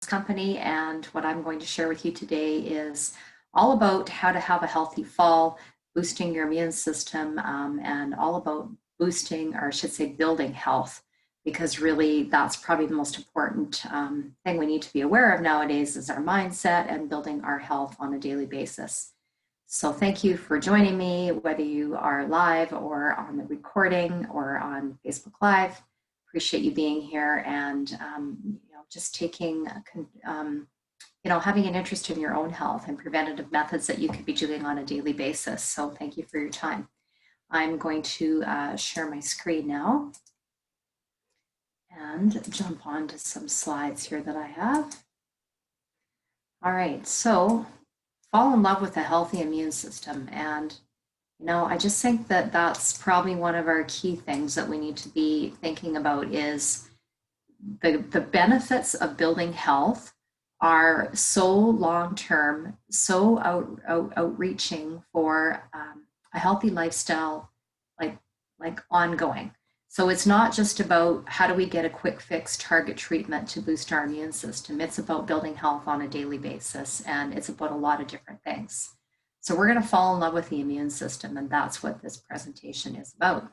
Company, and what I'm going to share with you today is all about how to have a healthy fall, boosting your immune system, and all about boosting, or I should say building health, because really that's probably the most important thing we need to be aware of nowadays is our mindset and building our health on a daily basis. So thank you for joining me, whether you are live or on the recording or on Facebook Live. Appreciate you being here and just taking, having an interest in your own health and preventative methods that you could be doing on a daily basis. So thank you for your time. I'm going to share my screen now and jump on to some slides here that I have. All right, so fall in love with a healthy immune system. And, I just think that that's probably one of our key things that we need to be thinking about is the benefits of building health are so long-term, so outreaching for a healthy lifestyle, like ongoing. So it's not just about how do we get a quick fix target treatment to boost our immune system. It's about building health on a daily basis, and it's about a lot of different things. So we're going to fall in love with the immune system, and that's what this presentation is about.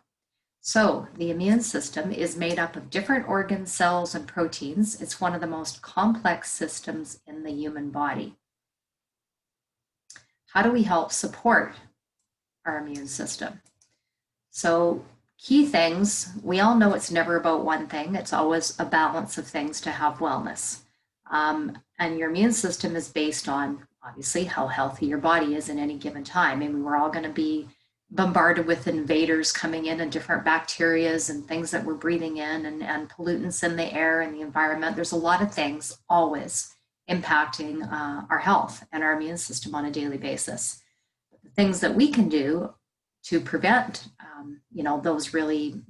So the immune system is made up of different organs, cells, and proteins. It's one of the most complex systems in the human body. How do we help support our immune system? So key things, we all know it's never about one thing. It's always a balance of things to have wellness. And your immune system is based on, obviously, how healthy your body is in any given time. I mean, we're all going to be bombarded with invaders coming in and different bacterias and things that we're breathing in and pollutants in the air and the environment. There's a lot of things always impacting our health and our immune system on a daily basis. But the things that we can do to prevent those really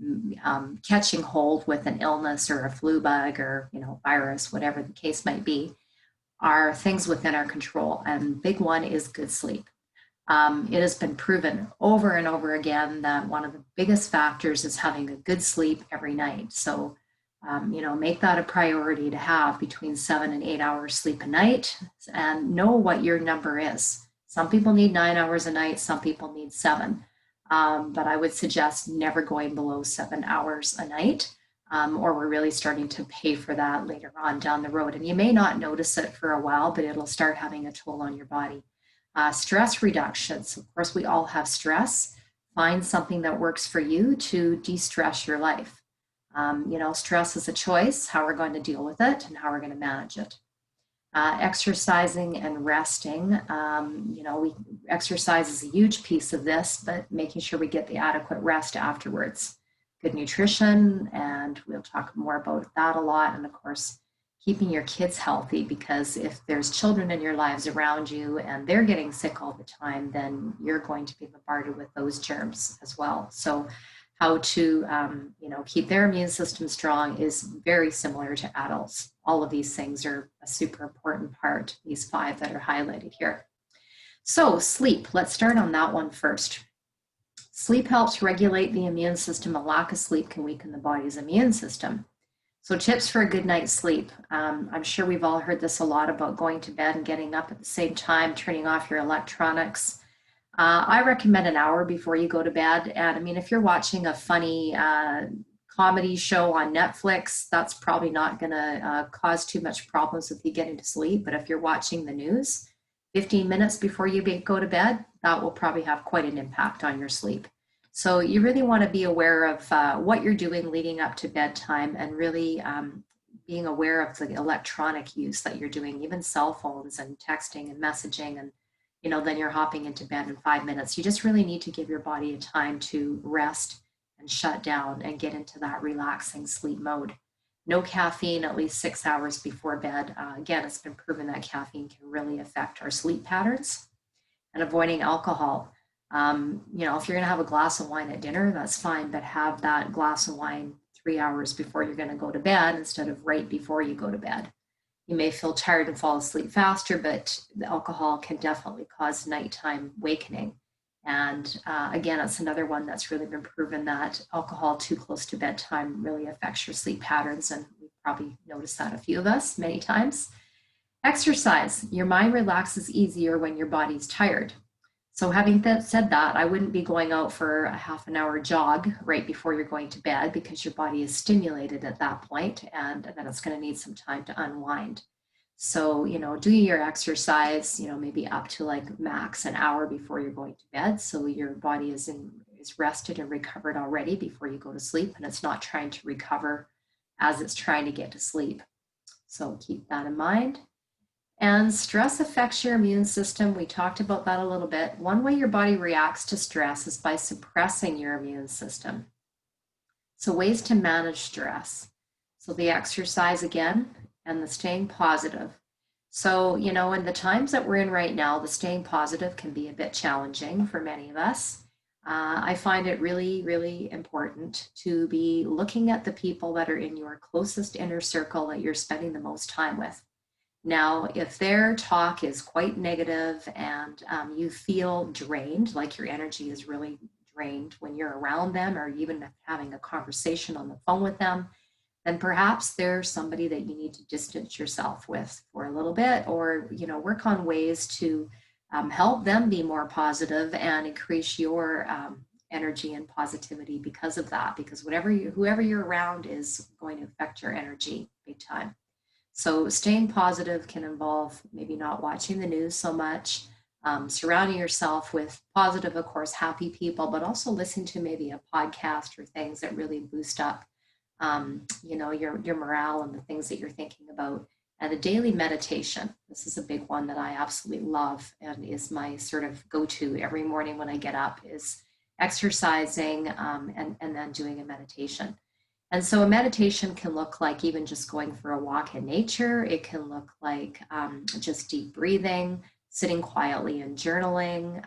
catching hold with an illness or a flu bug or virus, whatever the case might be, are things within our control. And big one is good sleep. It has been proven over and over again that one of the biggest factors is having a good sleep every night. So, make that a priority to have between 7 and 8 hours sleep a night and know what your number is. Some people need 9 hours a night, some people need 7. But I would suggest never going below 7 hours a night, or we're really starting to pay for that later on down the road. And you may not notice it for a while, but it'll start having a toll on your body. Stress reduction. So of course, we all have stress. Find something that works for you to de-stress your life. Stress is a choice, how we're going to deal with it and how we're going to manage it. Exercising and resting. Exercise is a huge piece of this, but making sure we get the adequate rest afterwards. Good nutrition, and we'll talk more about that a lot. And of course, keeping your kids healthy, because if there's children in your lives around you and they're getting sick all the time, then you're going to be bombarded with those germs as well. So how to keep their immune system strong is very similar to adults. All of these things are a super important part, these 5 that are highlighted here. So sleep, let's start on that one first. Sleep helps regulate the immune system. A lack of sleep can weaken the body's immune system. So tips for a good night's sleep. I'm sure we've all heard this a lot about going to bed and getting up at the same time, turning off your electronics. I recommend an hour before you go to bed. And I mean, if you're watching a funny comedy show on Netflix, that's probably not going to cause too much problems with you getting to sleep. But if you're watching the news, 15 minutes before you go to bed, that will probably have quite an impact on your sleep. So you really want to be aware of what you're doing leading up to bedtime, and really being aware of the electronic use that you're doing, even cell phones and texting and messaging, and then you're hopping into bed in 5 minutes. You just really need to give your body a time to rest and shut down and get into that relaxing sleep mode. No caffeine at least 6 hours before bed. Again, it's been proven that caffeine can really affect our sleep patterns. And avoiding alcohol. If you're going to have a glass of wine at dinner, that's fine, but have that glass of wine 3 hours before you're going to go to bed instead of right before you go to bed. You may feel tired and fall asleep faster, but the alcohol can definitely cause nighttime wakening. And again, it's another one that's really been proven that alcohol too close to bedtime really affects your sleep patterns. And we've probably noticed that, a few of us, many times. Exercise. Your mind relaxes easier when your body's tired. So having said that, I wouldn't be going out for a half an hour jog right before you're going to bed because your body is stimulated at that point and then it's going to need some time to unwind. So, do your exercise, maybe up to like max an hour before you're going to bed. So your body is rested and recovered already before you go to sleep, and it's not trying to recover as it's trying to get to sleep. So keep that in mind. And stress affects your immune system. We talked about that a little bit. One way your body reacts to stress is by suppressing your immune system. So ways to manage stress. So the exercise again, and the staying positive. So, in the times that we're in right now, the staying positive can be a bit challenging for many of us. I find it really, really important to be looking at the people that are in your closest inner circle that you're spending the most time with. Now, if their talk is quite negative and you feel drained, like your energy is really drained when you're around them or even having a conversation on the phone with them, then perhaps there's somebody that you need to distance yourself with for a little bit, or work on ways to help them be more positive and increase your energy and positivity because of that, because whoever you're around is going to affect your energy big time. So staying positive can involve maybe not watching the news so much, surrounding yourself with positive, of course, happy people, but also listen to maybe a podcast or things that really boost up, your morale and the things that you're thinking about. And a daily meditation. This is a big one that I absolutely love and is my sort of go-to every morning when I get up is exercising and then doing a meditation. And so a meditation can look like even just going for a walk in nature. It can look like just deep breathing, sitting quietly and journaling.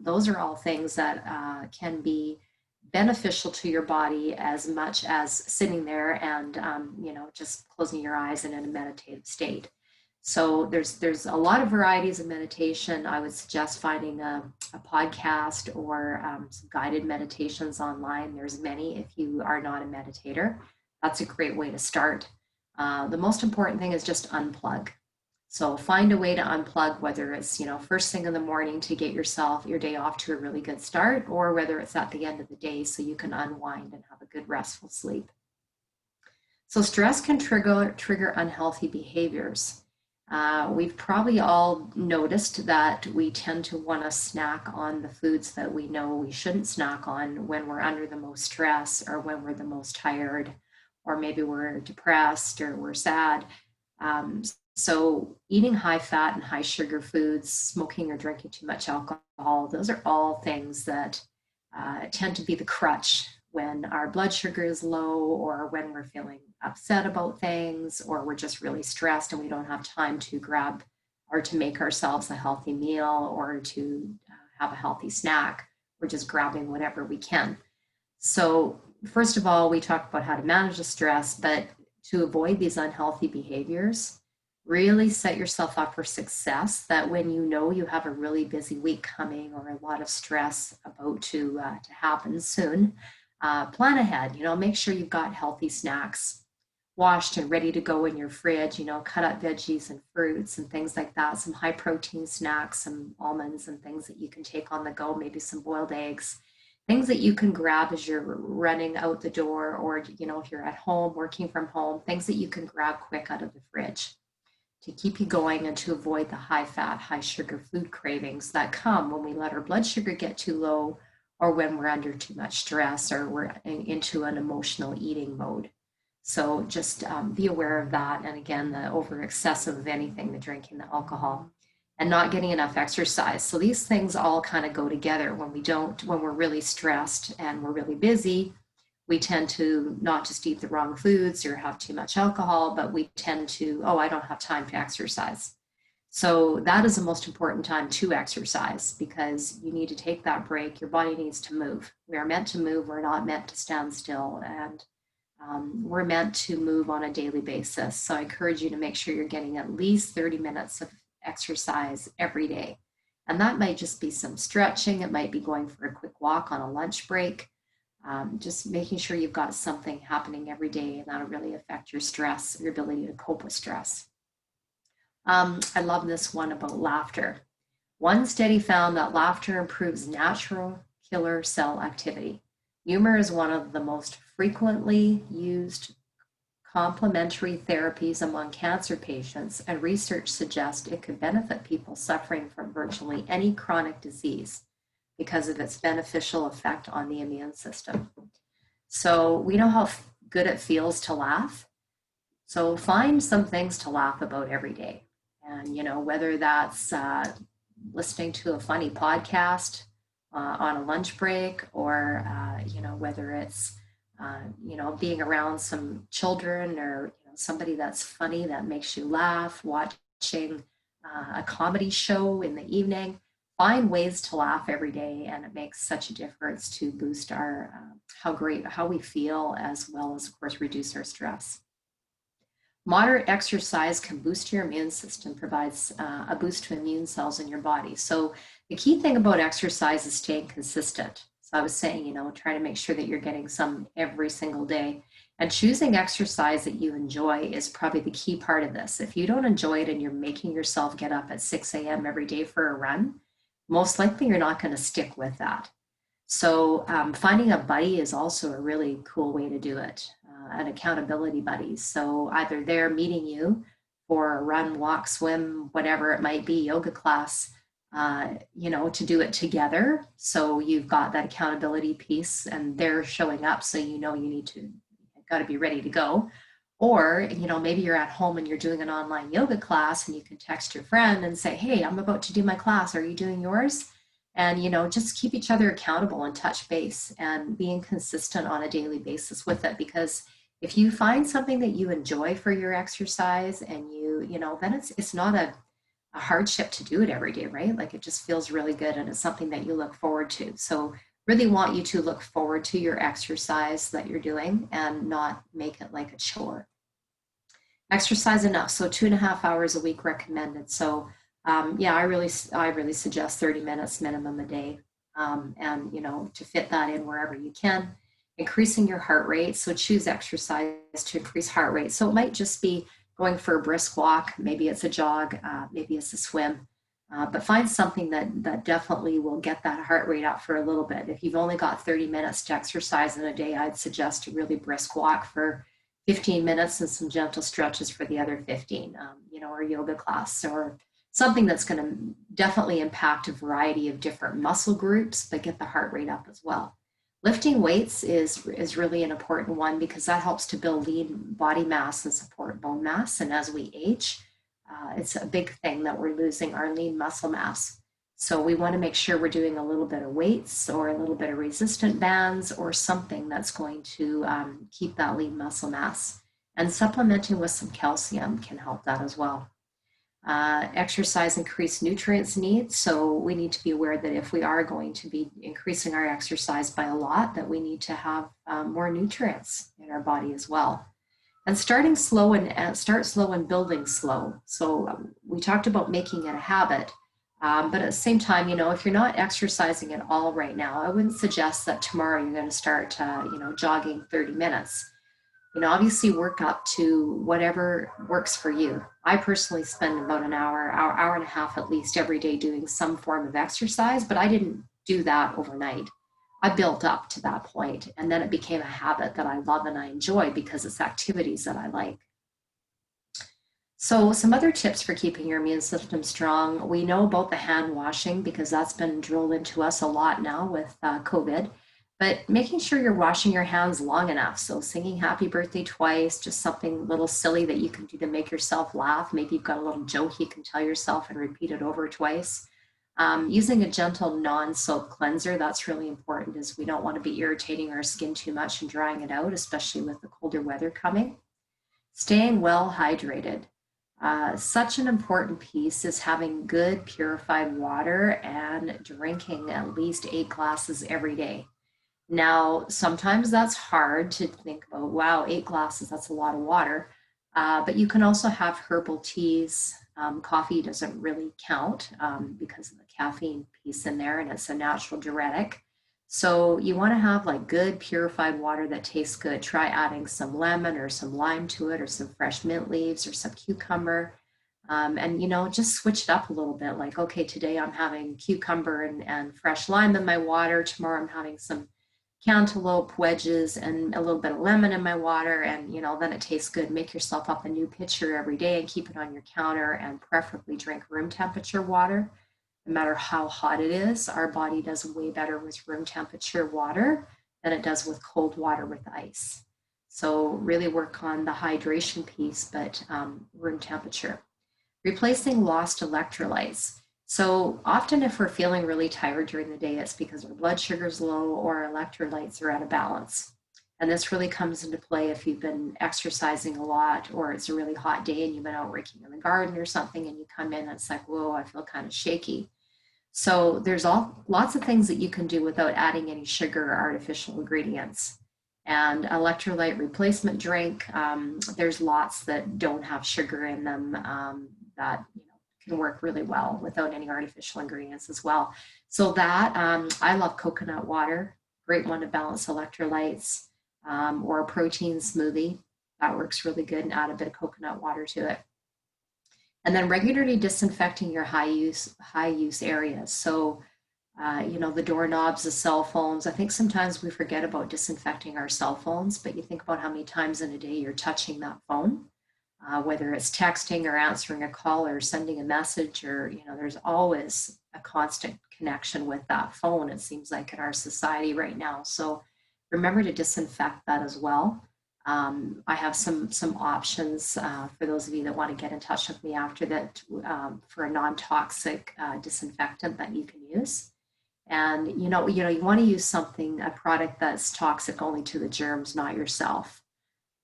Those are all things that can be beneficial to your body as much as sitting there and just closing your eyes and in a meditative state. So there's a lot of varieties of meditation. I would suggest finding a podcast or some guided meditations online. There's many if you are not a meditator. That's a great way to start. The most important thing is just unplug. So find a way to unplug, whether it's first thing in the morning to get your day off to a really good start, or whether it's at the end of the day so you can unwind and have a good restful sleep. So stress can trigger unhealthy behaviors. We've probably all noticed that we tend to want to snack on the foods that we know we shouldn't snack on when we're under the most stress or when we're the most tired, or maybe we're depressed or we're sad. So eating high fat and high sugar foods, smoking or drinking too much alcohol, those are all things that tend to be the crutch when our blood sugar is low or when we're feeling upset about things or we're just really stressed and we don't have time to grab or to make ourselves a healthy meal or to have a healthy snack. We're just grabbing whatever we can. So first of all, we talked about how to manage the stress, but to avoid these unhealthy behaviors, really set yourself up for success, that when you have a really busy week coming or a lot of stress about to happen soon, plan ahead. Make sure you've got healthy snacks washed and ready to go in your fridge, cut up veggies and fruits and things like that, some high protein snacks, some almonds and things that you can take on the go, maybe some boiled eggs, things that you can grab as you're running out the door, or if you're at home working from home, things that you can grab quick out of the fridge to keep you going and to avoid the high fat, high sugar food cravings that come when we let our blood sugar get too low or when we're under too much stress or we're into an emotional eating mode. So just be aware of that. And again, the over excessive of anything, the drinking, the alcohol, and not getting enough exercise. So these things all kind of go together. When we're really stressed and we're really busy, we tend to not just eat the wrong foods or have too much alcohol, but we tend to, I don't have time to exercise. So that is the most important time to exercise because you need to take that break. Your body needs to move. We are meant to move. We're not meant to stand still. And we're meant to move on a daily basis. So I encourage you to make sure you're getting at least 30 minutes of exercise every day. And that might just be some stretching. It might be going for a quick walk on a lunch break. Just making sure you've got something happening every day, and that'll really affect your stress, your ability to cope with stress. I love this one about laughter. One study found that laughter improves natural killer cell activity. Humor is one of the most frequently used complementary therapies among cancer patients, and research suggests it could benefit people suffering from virtually any chronic disease because of its beneficial effect on the immune system. So we know how good it feels to laugh. So find some things to laugh about every day. And, whether that's listening to a funny podcast on a lunch break, or, whether it's, being around some children, or somebody that's funny that makes you laugh, watching a comedy show in the evening. Find ways to laugh every day, and it makes such a difference to boost our how we feel, as well as, of course, reduce our stress. Moderate exercise can boost your immune system, provides a boost to immune cells in your body. So the key thing about exercise is staying consistent. So I was saying, try to make sure that you're getting some every single day. And choosing exercise that you enjoy is probably the key part of this. If you don't enjoy it and you're making yourself get up at 6 a.m. every day for a run, most likely you're not going to stick with that. So finding a buddy is also a really cool way to do it. An accountability buddy. So either they're meeting you for a run, walk, swim, whatever it might be, yoga class, to do it together. So you've got that accountability piece, and they're showing up, so you need to, got to be ready to go. Or, maybe you're at home and you're doing an online yoga class, and you can text your friend and say, hey, I'm about to do my class. Are you doing yours? And, just keep each other accountable and touch base, and being consistent on a daily basis with it. Because if you find something that you enjoy for your exercise, and then it's not a hardship to do it every day, right? Like, it just feels really good, and it's something that you look forward to. So really want you to look forward to your exercise that you're doing, and not make it like a chore. Exercise enough. So 2.5 hours a week recommended. So I really suggest 30 minutes minimum a day, and to fit that in wherever you can. Increasing your heart rate. So choose exercise to increase heart rate. So it might just be going for a brisk walk. Maybe it's a jog. Maybe it's a swim. But find something that definitely will get that heart rate up for a little bit. If you've only got 30 minutes to exercise in a day, I'd suggest a really brisk walk for 15 minutes and some gentle stretches for the other 15, or yoga class, or something that's going to definitely impact a variety of different muscle groups, but get the heart rate up as well. Lifting weights is really an important one, because that helps to build lean body mass and support bone mass. And as we age, it's a big thing that we're losing our lean muscle mass. So we want to make sure we're doing a little bit of weights, or a little bit of resistant bands, or something that's going to keep that lean muscle mass. And supplementing with some calcium can help that as well. Exercise increase nutrients needs. So we need to be aware that if we are going to be increasing our exercise by a lot, that we need to have more nutrients in our body as well. And starting slow, and start slow and building slow. So we talked about making it a habit, but at the same time, if you're not exercising at all right now, I wouldn't suggest that tomorrow you're going to start, jogging 30 minutes. Obviously work up to whatever works for you. I personally spend about an hour and a half at least every day doing some form of exercise, but I didn't do that overnight. I built up to that point, and then it became a habit that I love and I enjoy, because it's activities that I like. So some other tips for keeping your immune system strong. We know about the hand washing, because that's been drilled into us a lot now with COVID. But making sure you're washing your hands long enough. So singing happy birthday twice, just something little silly that you can do to make yourself laugh. Maybe you've got a little joke you can tell yourself and repeat it over twice. Using a gentle non-soap cleanser, that's really important, as we don't want to be irritating our skin too much and drying it out, especially with the colder weather coming. Staying well hydrated. Such an important piece is having good purified water and drinking at least 8 glasses every day. Now, sometimes that's hard to think about. Wow, 8 glasses, that's a lot of water. But you can also have herbal teas. Coffee doesn't really count because of the caffeine piece in there, and it's a natural diuretic. So you want to have like good purified water that tastes good. Try adding some lemon or some lime to it, or some fresh mint leaves, or some cucumber. And, you know, just switch it up a little bit. Like, okay, today I'm having cucumber and fresh lime in my water. Tomorrow I'm having some cantaloupe wedges and a little bit of lemon in my water. And, you know, then it tastes good. Make yourself up a new pitcher every day and keep it on your counter, and preferably drink room temperature water. No matter how hot it is, our body does way better with room temperature water than it does with cold water with ice. So really work on the hydration piece, but room temperature. Replacing lost electrolytes. So often if we're feeling really tired during the day, it's because our blood sugar is low or our electrolytes are out of balance. And this really comes into play if you've been exercising a lot, or it's a really hot day and you've been out working in the garden or something, and you come in and it's like, whoa, I feel kind of shaky. So there's lots of things that you can do without adding any sugar or artificial ingredients. And electrolyte replacement drink, there's lots that don't have sugar in them, that, you know, can work really well without any artificial ingredients as well. So that, I love coconut water, great one to balance electrolytes, or a protein smoothie. That works really good, and add a bit of coconut water to it. And then regularly disinfecting your high use areas. So, you know, the doorknobs, the cell phones. I think sometimes we forget about disinfecting our cell phones, but you think about how many times in a day you're touching that phone, whether it's texting or answering a call or sending a message, or, you know, there's always a constant connection with that phone, it seems like, in our society right now. So remember to disinfect that as well. I have some options for those of you that want to get in touch with me after that, for a non-toxic disinfectant that you can use. And you want to use something, a product that's toxic only to the germs, not yourself,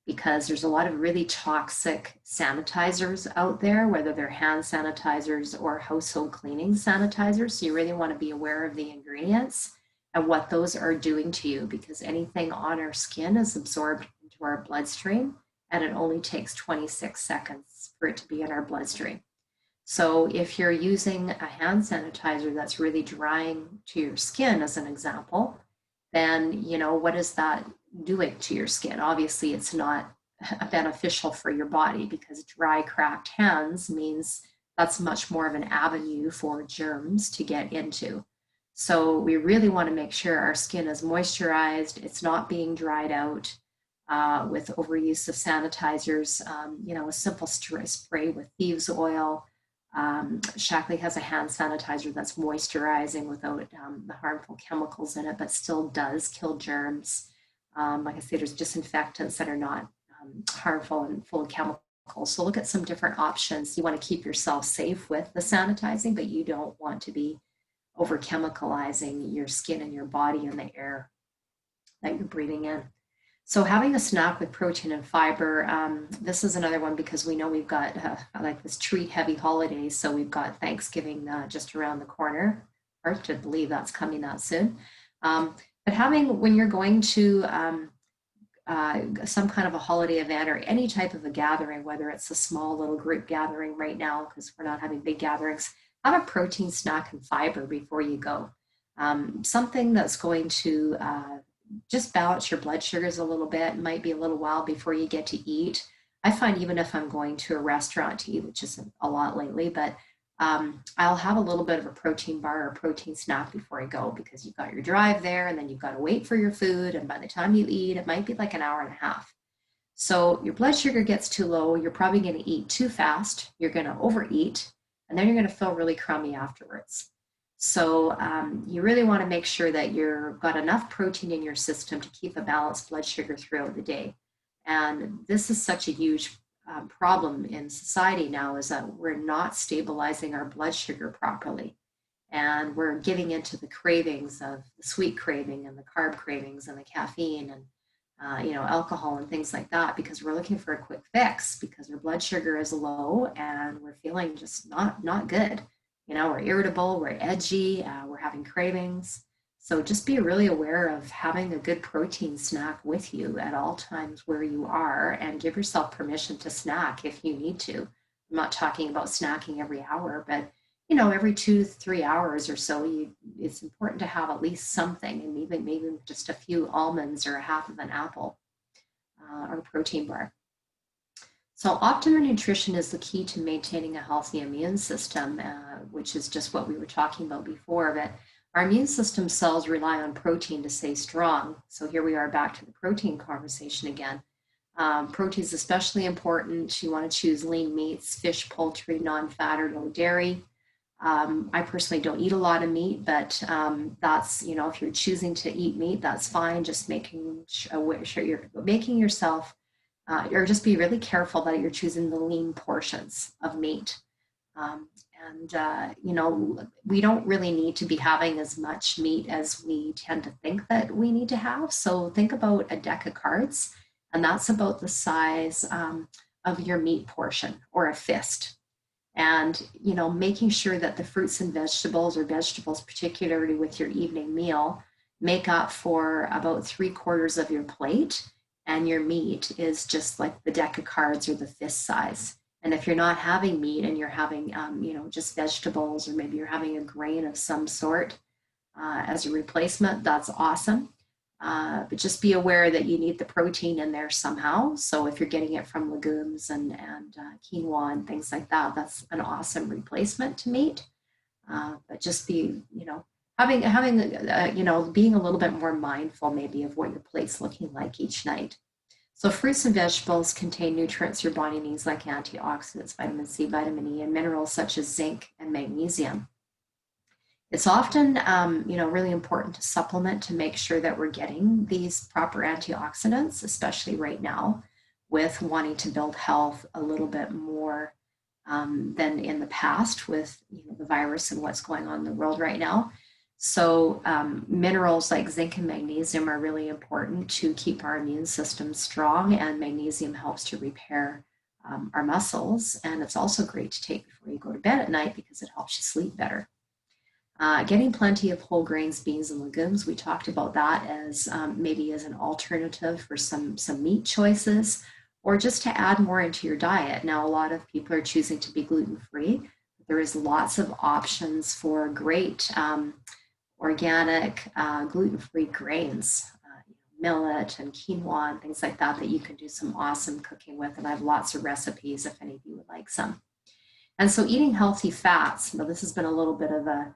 because there's a lot of really toxic sanitizers out there, whether they're hand sanitizers or household cleaning sanitizers. So you really want to be aware of the ingredients and what those are doing to you, because anything on our skin is absorbed into our bloodstream, and it only takes 26 seconds for it to be in our bloodstream. So if you're using a hand sanitizer that's really drying to your skin, as an example, then, you know, what is that doing to your skin? Obviously, it's not beneficial for your body, because dry, cracked hands means that's much more of an avenue for germs to get into. So we really want to make sure our skin is moisturized, it's not being dried out with overuse of sanitizers. You know, a simple spray with thieves oil. Shaklee has a hand sanitizer that's moisturizing without the harmful chemicals in it, but still does kill germs. Like I say, there's disinfectants that are not harmful and full of chemicals. So look at some different options. You want to keep yourself safe with the sanitizing, but you don't want to be over chemicalizing your skin and your body and the air that you're breathing in. So having a snack with protein and fiber, this is another one, because we know we've got like this treat heavy holiday. So we've got Thanksgiving just around the corner. Hard to believe that's coming that soon. But when you're going to some kind of a holiday event or any type of a gathering, whether it's a small little group gathering right now, because we're not having big gatherings, have a protein snack and fiber before you go. Something that's going to just balance your blood sugars a little bit. It might be a little while before you get to eat. I find even if I'm going to a restaurant to eat, which isn't a lot lately, but I'll have a little bit of a protein bar or protein snack before I go, because you've got your drive there and then you've got to wait for your food. And by the time you eat, it might be like an hour and a half. So your blood sugar gets too low, you're probably going to eat too fast, you're going to overeat, and then you're going to feel really crummy afterwards. So you really want to make sure that you've got enough protein in your system to keep a balanced blood sugar throughout the day. And this is such a huge problem in society now, is that we're not stabilizing our blood sugar properly. And we're giving into the cravings of the sweet craving and the carb cravings and the caffeine and alcohol and things like that, because we're looking for a quick fix, because our blood sugar is low and we're feeling just not good. You know, we're irritable, we're edgy, we're having cravings. So just be really aware of having a good protein snack with you at all times where you are, and give yourself permission to snack if you need to. I'm not talking about snacking every hour, but every 2 to 3 hours or so, it's important to have at least something, and maybe just a few almonds or a half of an apple or a protein bar. So optimal nutrition is the key to maintaining a healthy immune system, which is just what we were talking about before. But our immune system cells rely on protein to stay strong. So here we are back to the protein conversation again. Protein is especially important. You want to choose lean meats, fish, poultry, non-fat or low dairy. I personally don't eat a lot of meat, but that's, if you're choosing to eat meat, that's fine. Just making sure you're making yourself, or just be really careful that you're choosing the lean portions of meat. Um, we don't really need to be having as much meat as we tend to think that we need to have. So think about a deck of cards, and that's about the size of your meat portion or a fist. And making sure that the fruits and vegetables, or vegetables particularly with your evening meal, make up for about 3/4 of your plate, and your meat is just like the deck of cards or the fist size. And if you're not having meat and you're having just vegetables, or maybe you're having a grain of some sort as a replacement, that's awesome. But just be aware that you need the protein in there somehow. So if you're getting it from legumes and quinoa and things like that, that's an awesome replacement to meat. But just be, having being a little bit more mindful maybe of what your plate's looking like each night. So fruits and vegetables contain nutrients your body needs, like antioxidants, vitamin C, vitamin E, and minerals such as zinc and magnesium. It's often, really important to supplement to make sure that we're getting these proper antioxidants, especially right now with wanting to build health a little bit more than in the past with the virus and what's going on in the world right now. So minerals like zinc and magnesium are really important to keep our immune system strong, and magnesium helps to repair our muscles. And it's also great to take before you go to bed at night because it helps you sleep better. Getting plenty of whole grains, beans, and legumes. We talked about that as maybe as an alternative for some meat choices, or just to add more into your diet. Now, a lot of people are choosing to be gluten-free. There is lots of options for great organic gluten-free grains, millet and quinoa and things like that you can do some awesome cooking with. And I have lots of recipes if any of you would like some. And so eating healthy fats, this has been a little bit of a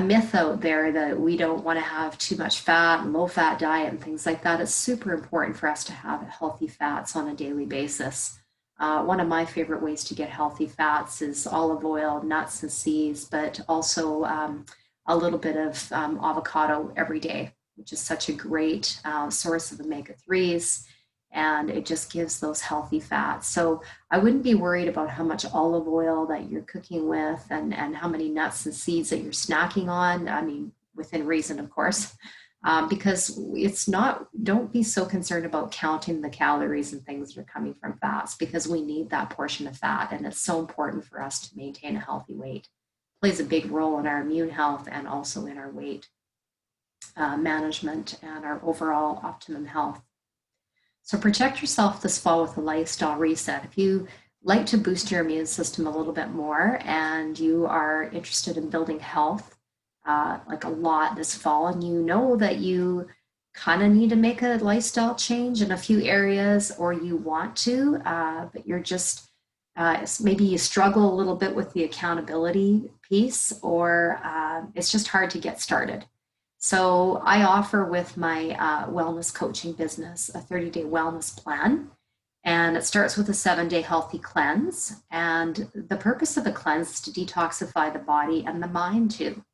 myth out there that we don't want to have too much fat and low fat diet and things like that. It's super important for us to have healthy fats on a daily basis. One of my favorite ways to get healthy fats is olive oil, nuts and seeds, but also a little bit of avocado every day, which is such a great source of omega-3s. And it just gives those healthy fats. So I wouldn't be worried about how much olive oil that you're cooking with and how many nuts and seeds that you're snacking on. I mean, within reason, of course, because it's not, don't be so concerned about counting the calories and things that are coming from fats, because we need that portion of fat. And it's so important for us to maintain a healthy weight. It plays a big role in our immune health and also in our weight management and our overall optimum health. So protect yourself this fall with a lifestyle reset. If you like to boost your immune system a little bit more and you are interested in building health like a lot this fall, and you know that you kind of need to make a lifestyle change in a few areas, or you want to, but you're just, maybe you struggle a little bit with the accountability piece, or it's just hard to get started. So I offer with my wellness coaching business a 30-day wellness plan. And it starts with a 7-day healthy cleanse. And the purpose of the cleanse is to detoxify the body and the mind too,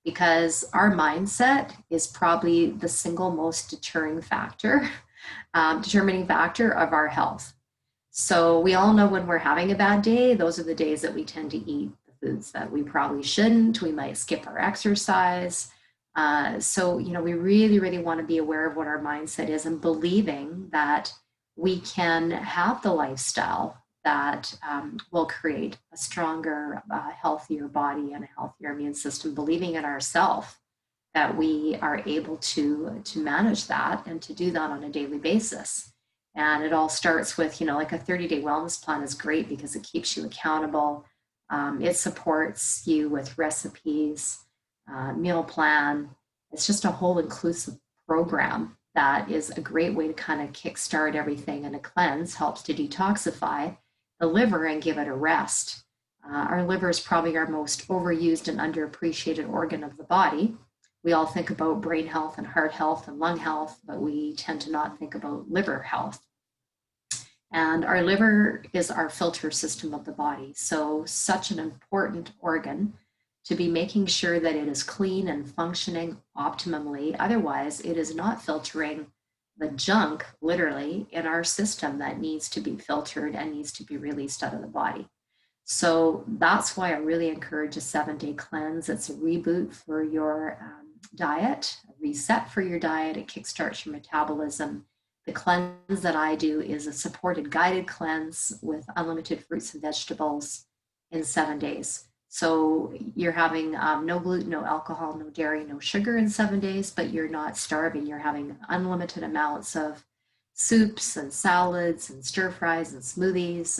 because our mindset is probably the single most determining factor of our health. So we all know when we're having a bad day, those are the days that we tend to eat the foods that we probably shouldn't. We might skip our exercise. So, we really, really want to be aware of what our mindset is, and believing that we can have the lifestyle that will create a stronger, healthier body and a healthier immune system, believing in ourselves that we are able to manage that and to do that on a daily basis. And it all starts with, like a 30-day wellness plan is great because it keeps you accountable. It supports you with recipes, meal plan. It's just a whole inclusive program that is a great way to kind of kickstart everything, and a cleanse helps to detoxify the liver and give it a rest. Our liver is probably our most overused and underappreciated organ of the body. We all think about brain health and heart health and lung health, but we tend to not think about liver health. And our liver is our filter system of the body. So such an important organ to be making sure that it is clean and functioning optimally. Otherwise, it is not filtering the junk, literally, in our system that needs to be filtered and needs to be released out of the body. So that's why I really encourage a 7-day cleanse. It's a reboot for your diet, a reset for your diet. It kickstarts your metabolism. The cleanse that I do is a supported guided cleanse with unlimited fruits and vegetables in 7 days. So you're having no gluten, no alcohol, no dairy, no sugar in 7 days, but you're not starving. You're having unlimited amounts of soups and salads and stir fries and smoothies.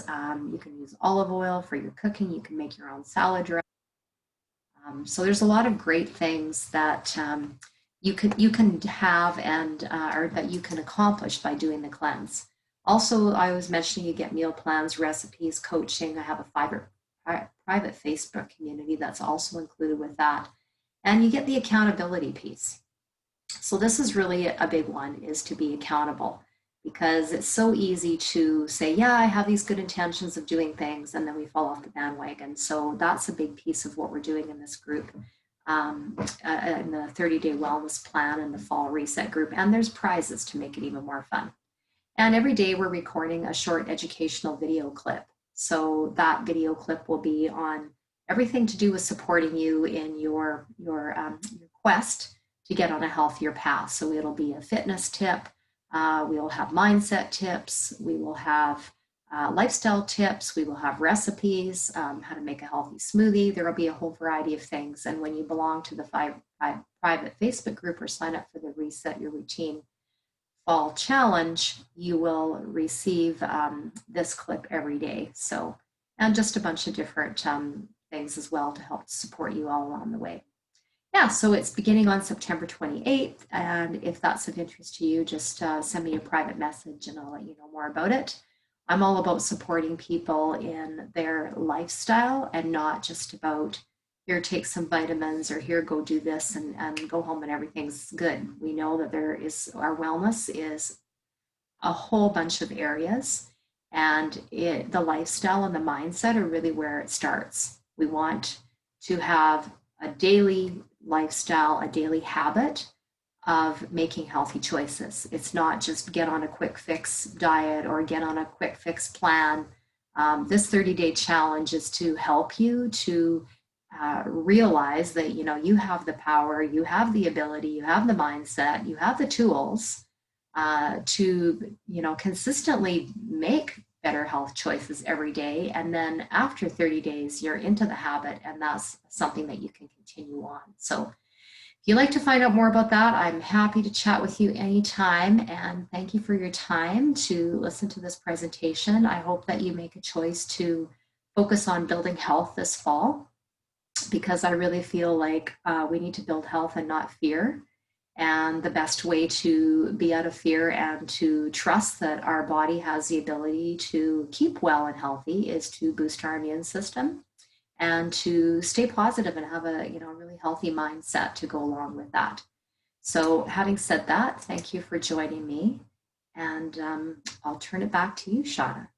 You can use olive oil for your cooking. You can make your own salad dressing. So there's a lot of great things that you can have and or that you can accomplish by doing the cleanse. Also, I was mentioning you get meal plans, recipes, coaching. I have a private Facebook community that's also included with that. And you get the accountability piece. So this is really a big one, is to be accountable, because it's so easy to say, yeah, I have these good intentions of doing things, and then we fall off the bandwagon. So that's a big piece of what we're doing in this group, in the 30-day wellness plan and the fall reset group. And there's prizes to make it even more fun. And every day we're recording a short educational video clip. So that video clip will be on everything to do with supporting you in your quest to get on a healthier path. So it'll be a fitness tip. We will have mindset tips. We will have lifestyle tips. We will have recipes, how to make a healthy smoothie. There will be a whole variety of things. And when you belong to the private Facebook group or sign up for the Reset Your Routine Fall Challenge, you will receive this clip every day. So, and just a bunch of different things as well to help support you all along the way. Yeah, so it's beginning on September 28th. And if that's of interest to you, just send me a private message and I'll let you know more about it. I'm all about supporting people in their lifestyle and not just about here, take some vitamins, or here, go do this and go home and everything's good. We know that our wellness is a whole bunch of areas, and the lifestyle and the mindset are really where it starts. We want to have a daily lifestyle, a daily habit of making healthy choices. It's not just get on a quick fix diet or get on a quick fix plan. This 30-day challenge is to help you to realize that you have the power, you have the ability, you have the mindset, you have the tools to consistently make better health choices every day. And then after 30 days, you're into the habit, and that's something that you can continue on. So if you'd like to find out more about that, I'm happy to chat with you anytime. And thank you for your time to listen to this presentation. I hope that you make a choice to focus on building health this fall, because I really feel like we need to build health and not fear. And the best way to be out of fear and to trust that our body has the ability to keep well and healthy is to boost our immune system and to stay positive and have a really healthy mindset to go along with that. So having said that, thank you for joining me. And I'll turn it back to you, Shauna.